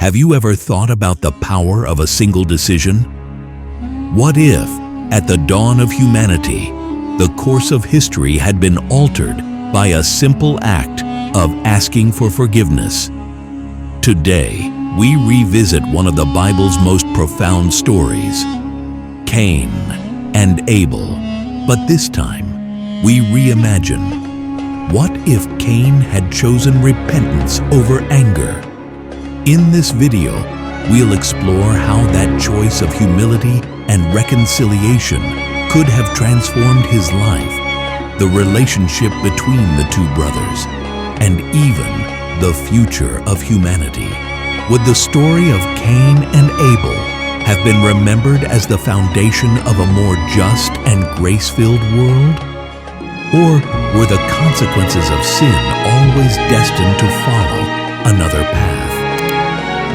Have you ever thought about the power of a single decision? What if, at the dawn of humanity, the course of history had been altered by a simple act of asking for forgiveness? Today, we revisit one of the Bible's most profound stories, Cain and Abel. But this time, we reimagine. What if Cain had chosen repentance over anger? In this video, we'll explore how that choice of humility and reconciliation could have transformed his life, the relationship between the two brothers, and even the future of humanity. Would the story of Cain and Abel have been remembered as the foundation of a more just and grace-filled world? Or were the consequences of sin always destined to follow another path?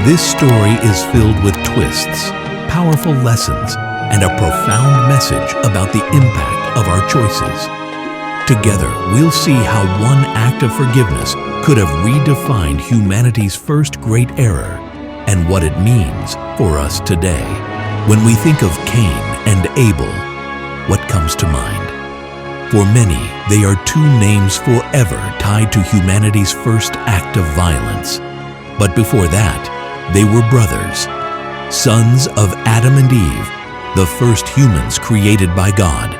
This story is filled with twists, powerful lessons, and a profound message about the impact of our choices. Together, we'll see how one act of forgiveness could have redefined humanity's first great error and what it means for us today. When we think of Cain and Abel, what comes to mind? For many, they are two names forever tied to humanity's first act of violence. But before that, they were brothers, sons of Adam and Eve, the first humans created by God.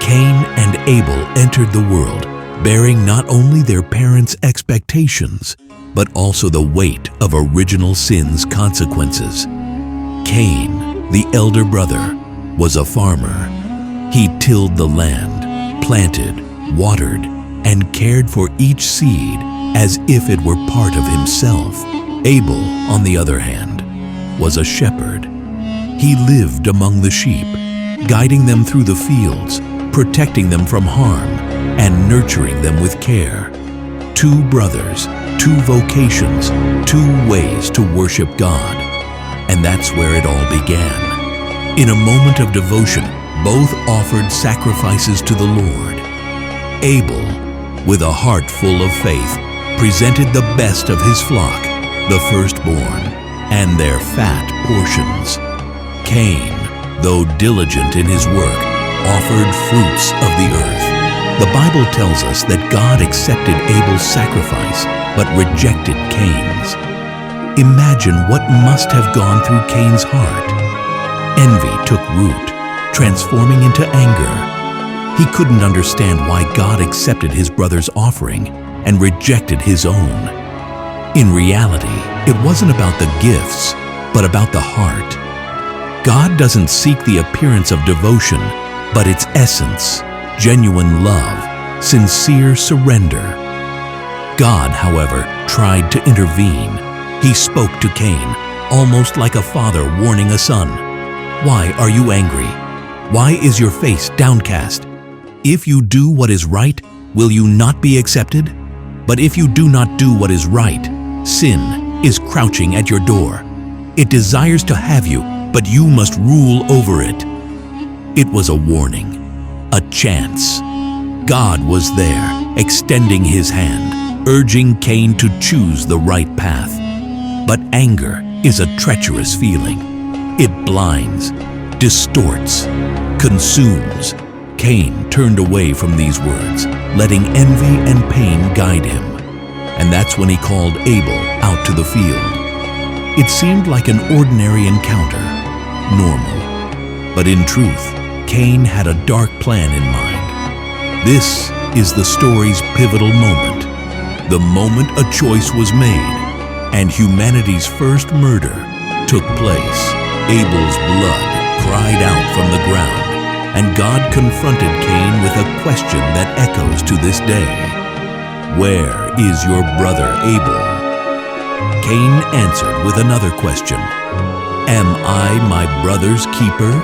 Cain and Abel entered the world bearing not only their parents' expectations, but also the weight of original sin's consequences. Cain, the elder brother, was a farmer. He tilled the land, planted, watered, and cared for each seed as if it were part of himself. Abel, on the other hand, was a shepherd. He lived among the sheep, guiding them through the fields, protecting them from harm, and nurturing them with care. Two brothers, two vocations, two ways to worship God. And that's where it all began. In a moment of devotion, both offered sacrifices to the Lord. Abel, with a heart full of faith, presented the best of his flock, the firstborn, and their fat portions. Cain, though diligent in his work, offered fruits of the earth. The Bible tells us that God accepted Abel's sacrifice, but rejected Cain's. Imagine what must have gone through Cain's heart. Envy took root, transforming into anger. He couldn't understand why God accepted his brother's offering and rejected his own. In reality, it wasn't about the gifts, but about the heart. God doesn't seek the appearance of devotion, but its essence, genuine love, sincere surrender. God, however, tried to intervene. He spoke to Cain, almost like a father warning a son. "Why are you angry? Why is your face downcast? If you do what is right, will you not be accepted? But if you do not do what is right, sin is crouching at your door. It desires to have you, but you must rule over it." It was a warning, a chance. God was there, extending his hand, urging Cain to choose the right path. But anger is a treacherous feeling. It blinds, distorts, consumes. Cain turned away from these words, letting envy and pain guide him. And that's when he called Abel out to the field. It seemed like an ordinary encounter, normal. But in truth, Cain had a dark plan in mind. This is the story's pivotal moment, the moment a choice was made, and humanity's first murder took place. Abel's blood cried out from the ground, and God confronted Cain with a question that echoes to this day. "Where is your brother Abel?" Cain answered with another question. "Am I my brother's keeper?"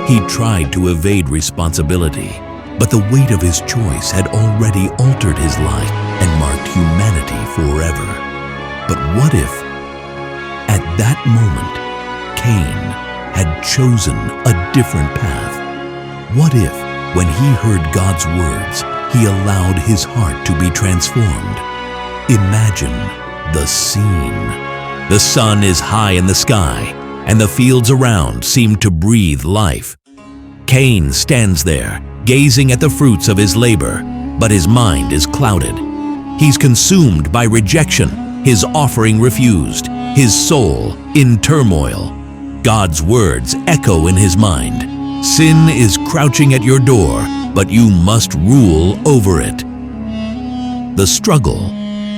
He tried to evade responsibility, but the weight of his choice had already altered his life and marked humanity forever. But what if, at that moment, Cain had chosen a different path? What if, when he heard God's words, he allowed his heart to be transformed? Imagine the scene. The sun is high in the sky, and the fields around seem to breathe life. Cain stands there, gazing at the fruits of his labor, but his mind is clouded. He's consumed by rejection, his offering refused, his soul in turmoil. God's words echo in his mind. Sin is crouching at your door, but you must rule over it. The struggle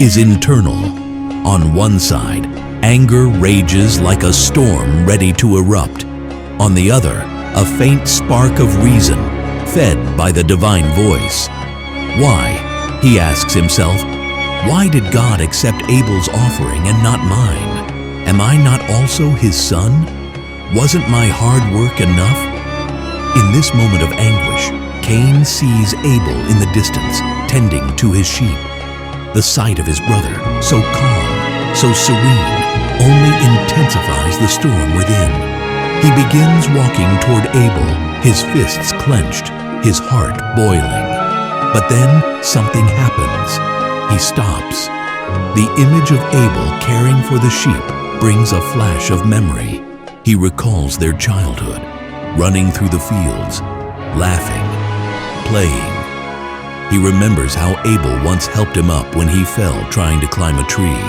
is internal. On one side, anger rages like a storm ready to erupt. On the other, a faint spark of reason, fed by the divine voice. Why? He asks himself, why did God accept Abel's offering and not mine? Am I not also his son? Wasn't my hard work enough? In this moment of anguish, Cain sees Abel in the distance, tending to his sheep. The sight of his brother, so calm, so serene, only intensifies the storm within. He begins walking toward Abel, his fists clenched, his heart boiling. But then something happens. He stops. The image of Abel caring for the sheep brings a flash of memory. He recalls their childhood, running through the fields, laughing, playing. He remembers how Abel once helped him up when he fell trying to climb a tree.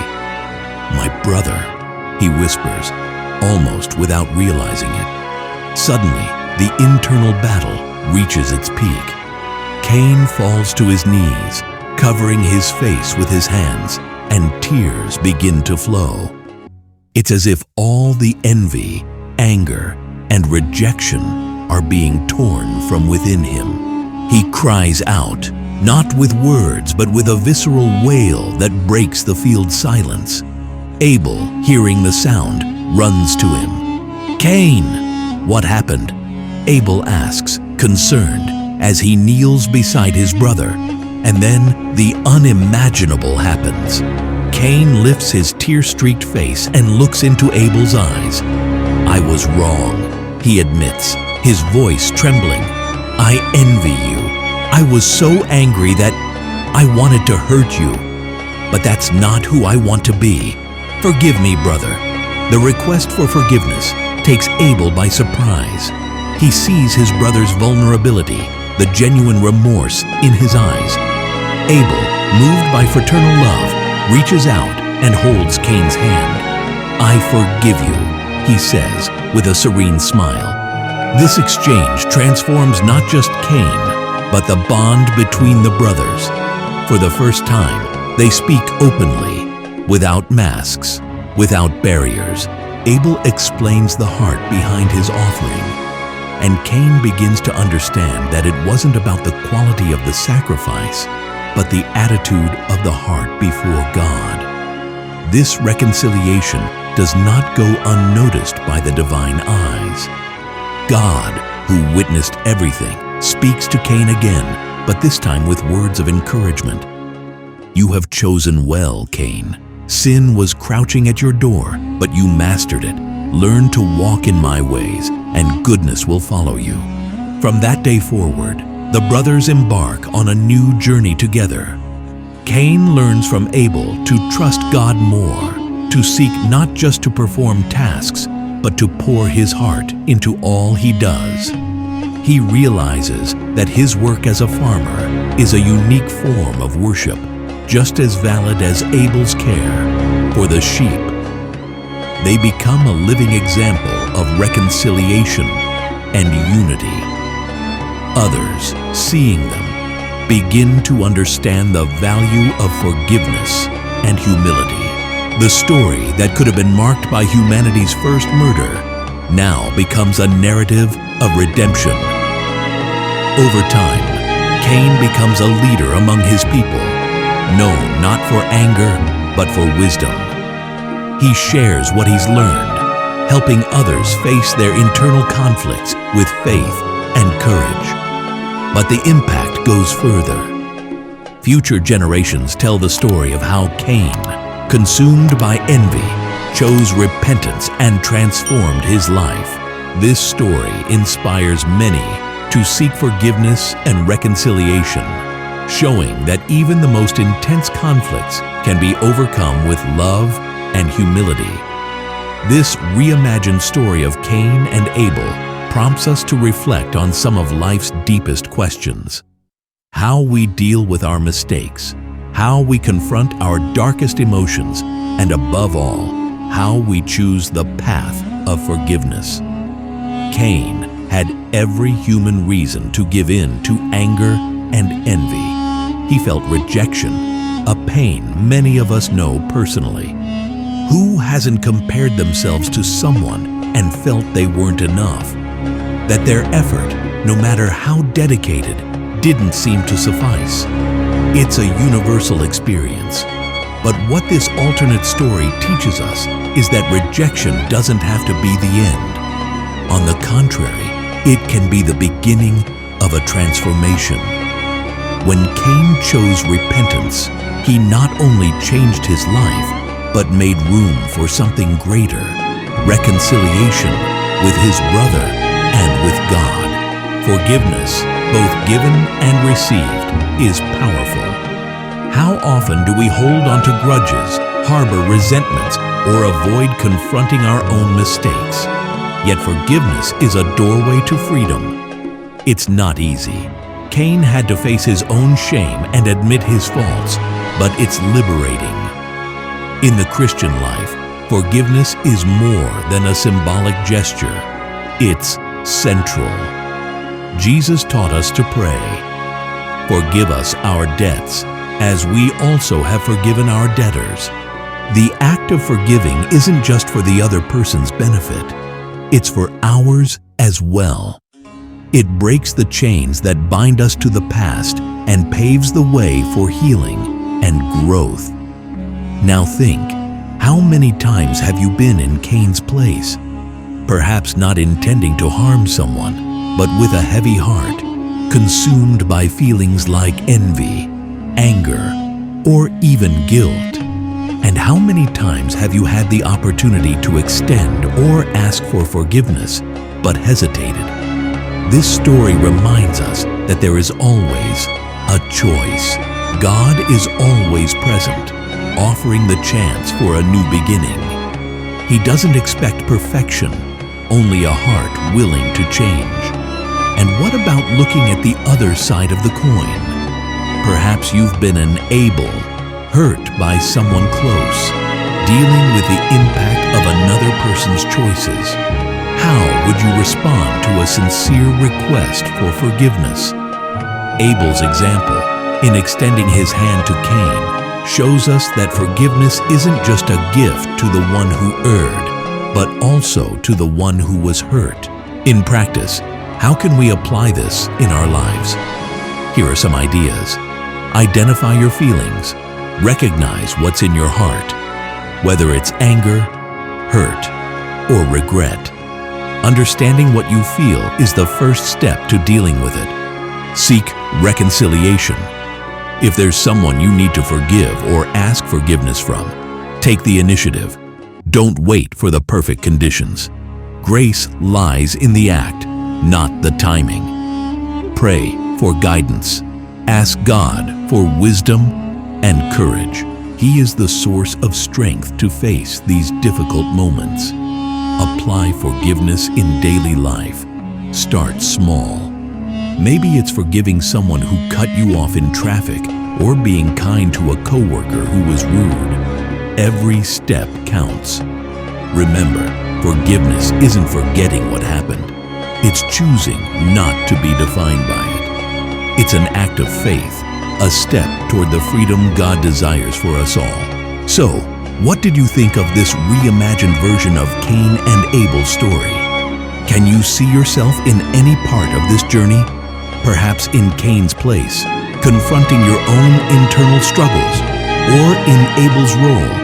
"My brother," he whispers, almost without realizing it. Suddenly, the internal battle reaches its peak. Cain falls to his knees, covering his face with his hands, and tears begin to flow. It's as if all the envy, anger, and rejection are being torn from within him. He cries out, not with words, but with a visceral wail that breaks the field silence. Abel, hearing the sound, runs to him. "Cain, what happened?" Abel asks, concerned, as he kneels beside his brother. And then the unimaginable happens. Cain lifts his tear-streaked face and looks into Abel's eyes. "I was wrong," he admits, his voice trembling. "I envy you. I was so angry that I wanted to hurt you. But that's not who I want to be. Forgive me, brother." The request for forgiveness takes Abel by surprise. He sees his brother's vulnerability, the genuine remorse in his eyes. Abel, moved by fraternal love, reaches out and holds Cain's hand. "I forgive you," he says with a serene smile. This exchange transforms not just Cain, but the bond between the brothers. For the first time, they speak openly, without masks, without barriers. Abel explains the heart behind his offering, and Cain begins to understand that it wasn't about the quality of the sacrifice, but the attitude of the heart before God. This reconciliation does not go unnoticed by the divine eyes. God, who witnessed everything, speaks to Cain again, but this time with words of encouragement. "You have chosen well, Cain. Sin was crouching at your door, but you mastered it. Learn to walk in my ways, and goodness will follow you." From that day forward, the brothers embark on a new journey together. Cain learns from Abel to trust God more, to seek not just to perform tasks, but to pour his heart into all he does. He realizes that his work as a farmer is a unique form of worship, just as valid as Abel's care for the sheep. They become a living example of reconciliation and unity. Others, seeing them, begin to understand the value of forgiveness and humility. The story that could have been marked by humanity's first murder now becomes a narrative of redemption. Over time, Cain becomes a leader among his people, known not for anger, but for wisdom. He shares what he's learned, helping others face their internal conflicts with faith and courage. But the impact goes further. Future generations tell the story of how Cain, consumed by envy, chose repentance and transformed his life. This story inspires many to seek forgiveness and reconciliation, showing that even the most intense conflicts can be overcome with love, and humility. This reimagined story of Cain and Abel prompts us to reflect on some of life's deepest questions. How we deal with our mistakes, how we confront our darkest emotions, and above all, how we choose the path of forgiveness. Cain had every human reason to give in to anger and envy. He felt rejection, a pain many of us know personally. Who hasn't compared themselves to someone and felt they weren't enough? That their effort, no matter how dedicated, didn't seem to suffice? It's a universal experience. But what this alternate story teaches us is that rejection doesn't have to be the end. On the contrary, it can be the beginning of a transformation. When Cain chose repentance, he not only changed his life, but made room for something greater, reconciliation with his brother and with God. Forgiveness, both given and received, is powerful. How often do we hold on to grudges, harbor resentments, or avoid confronting our own mistakes? Yet forgiveness is a doorway to freedom. It's not easy. Cain had to face his own shame and admit his faults, but it's liberating. In the Christian life, forgiveness is more than a symbolic gesture. It's central. Jesus taught us to pray, "Forgive us our debts, as we also have forgiven our debtors." The act of forgiving isn't just for the other person's benefit. It's for ours as well. It breaks the chains that bind us to the past and paves the way for healing and growth. Now think, how many times have you been in Cain's place? Perhaps not intending to harm someone, but with a heavy heart, consumed by feelings like envy, anger, or even guilt. And how many times have you had the opportunity to extend or ask for forgiveness, but hesitated? This story reminds us that there is always a choice. God is always present, offering the chance for a new beginning. He doesn't expect perfection, only a heart willing to change. And what about looking at the other side of the coin? Perhaps you've been an Abel, hurt by someone close, dealing with the impact of another person's choices. How would you respond to a sincere request for forgiveness? Abel's example, in extending his hand to Cain, shows us that forgiveness isn't just a gift to the one who erred, but also to the one who was hurt. In practice, how can we apply this in our lives? Here are some ideas. Identify your feelings. Recognize what's in your heart, whether it's anger, hurt, or regret. Understanding what you feel is the first step to dealing with it. Seek reconciliation. If there's someone you need to forgive or ask forgiveness from, take the initiative. Don't wait for the perfect conditions. Grace lies in the act, not the timing. Pray for guidance. Ask God for wisdom and courage. He is the source of strength to face these difficult moments. Apply forgiveness in daily life. Start small. Maybe it's forgiving someone who cut you off in traffic or being kind to a coworker who was rude. Every step counts. Remember, forgiveness isn't forgetting what happened. It's choosing not to be defined by it. It's an act of faith, a step toward the freedom God desires for us all. So, what did you think of this reimagined version of Cain and Abel's story? Can you see yourself in any part of this journey? Perhaps in Cain's place, confronting your own internal struggles, or in Abel's role,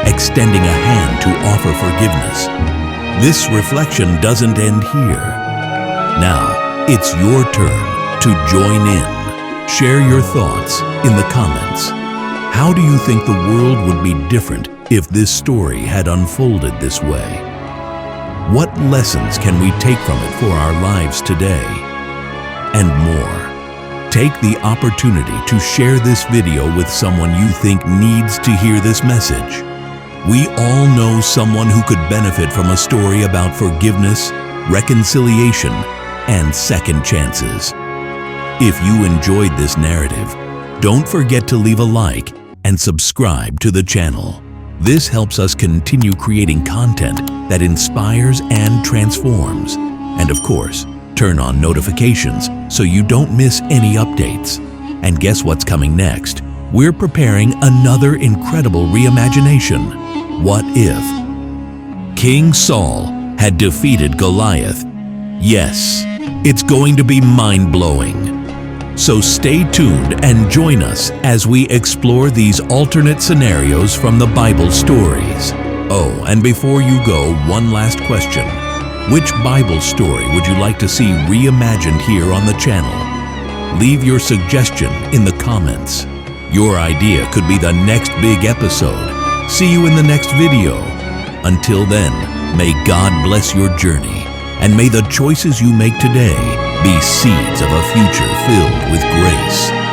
extending a hand to offer forgiveness. This reflection doesn't end here. Now, it's your turn to join in. Share your thoughts in the comments. How do you think the world would be different if this story had unfolded this way? What lessons can we take from it for our lives today? And more. Take the opportunity to share this video with someone you think needs to hear this message. We all know someone who could benefit from a story about forgiveness, reconciliation, and second chances. If you enjoyed this narrative, don't forget to leave a like and subscribe to the channel. This helps us continue creating content that inspires and transforms. And of course, turn on notifications so you don't miss any updates. And guess what's coming next? We're preparing another incredible reimagination. What if King Saul had defeated Goliath? Yes, it's going to be mind-blowing. So stay tuned and join us as we explore these alternate scenarios from the Bible stories. Oh, and before you go, one last question. Which Bible story would you like to see reimagined here on the channel? Leave your suggestion in the comments. Your idea could be the next big episode. See you in the next video. Until then, may God bless your journey, and may the choices you make today be seeds of a future filled with grace.